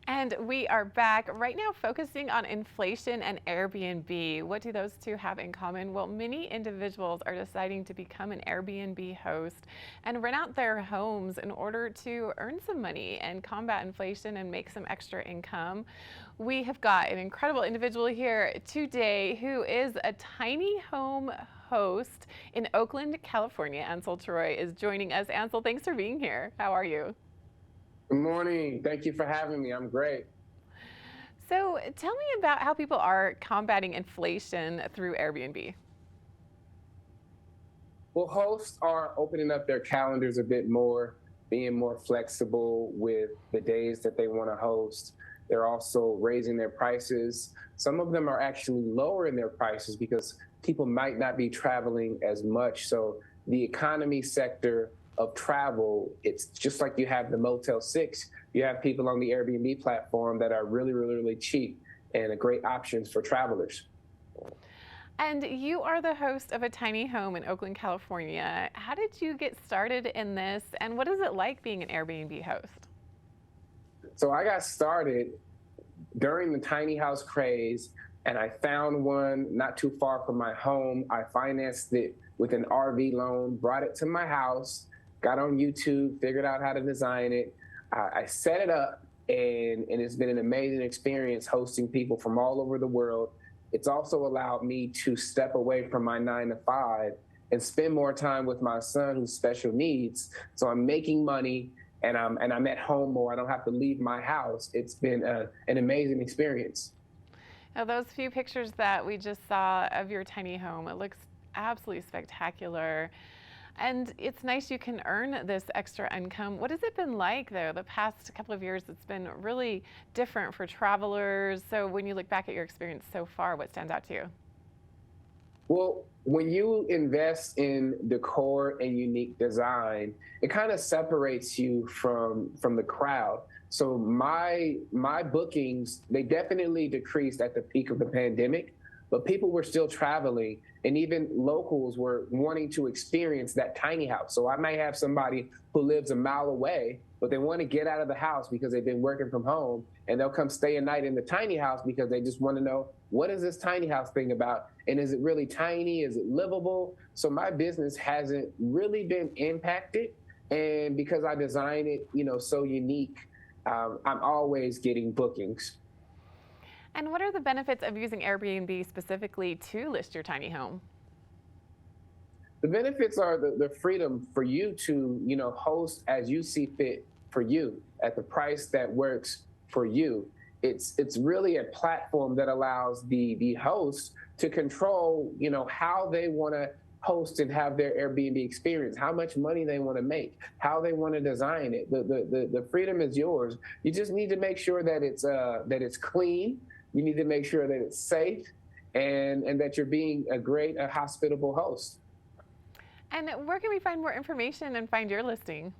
And we are back right now focusing on inflation and Airbnb. What do those two have in common? Well, many individuals are deciding to become an Airbnb host and rent out their homes in order to earn some money and combat inflation and make some extra income. We have got an incredible individual here today who is a tiny home host in Oakland, California. Ansel Troy is joining us. Ansel, thanks for being here. How are you? Good morning. Thank you for having me. I'm great. So tell me about how people are combating inflation through Airbnb. Well, hosts are opening up their calendars a bit more, being more flexible with the days that they want to host. They're also raising their prices. Some of them are actually lowering their prices because people might not be traveling as much. So the economy sector of travel, it's just like you have the Motel 6. You have people on the Airbnb platform that are really, really, really cheap and a great options for travelers. And you are the host of a tiny home in Oakland, California. How did you get started in this, and what is it like being an Airbnb host? So I got started during the tiny house craze, and I found one not too far from my home. I financed it with an RV loan, brought it to my house, got on YouTube, figured out how to design it. I set it up, and it's been an amazing experience hosting people from all over the world. It's also allowed me to step away from my 9 to 5 and spend more time with my son who's special needs. So I'm making money, and I'm at home more. I don't have to leave my house. It's been an amazing experience. Now, those few pictures that we just saw of your tiny home, it looks absolutely spectacular. And it's nice you can earn this extra income. What has it been like, though, the past couple of years? It's been really different for travelers. So when you look back at your experience so far, what stands out to you? Well, when you invest in decor and unique design, it kind of separates you from the crowd. So my bookings, they definitely decreased at the peak of the pandemic, but people were still traveling, and even locals were wanting to experience that tiny house. So I might have somebody who lives a mile away, but they want to get out of the house because they've been working from home, and they'll come stay a night in the tiny house because they just want to know, what is this tiny house thing about? And is it really tiny? Is it livable? So my business hasn't really been impacted. And because I designed it, so unique, I'm always getting bookings. And what are the benefits of using Airbnb specifically to list your tiny home? The benefits are the freedom for you to, host as you see fit for you at the price that works for you. It's really a platform that allows the host to control, how they want to host and have their Airbnb experience, how much money they want to make, how they want to design it. The freedom is yours. You just need to make sure that it's clean. You need to make sure that it's safe, and that you're being a hospitable host. And where can we find more information and find your listing?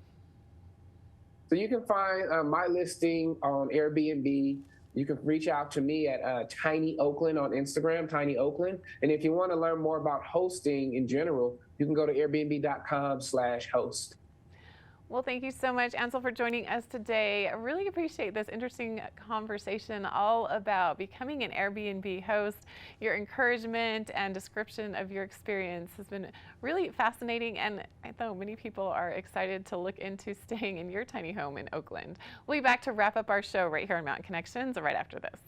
So you can find my listing on Airbnb. You can reach out to me at Tiny Oakland on Instagram, Tiny Oakland. And if you want to learn more about hosting in general, you can go to airbnb.com/host. Well, thank you so much, Ansel, for joining us today. I really appreciate this interesting conversation all about becoming an Airbnb host. Your encouragement and description of your experience has been really fascinating, and I know many people are excited to look into staying in your tiny home in Oakland. We'll be back to wrap up our show right here on Mountain Connections right after this.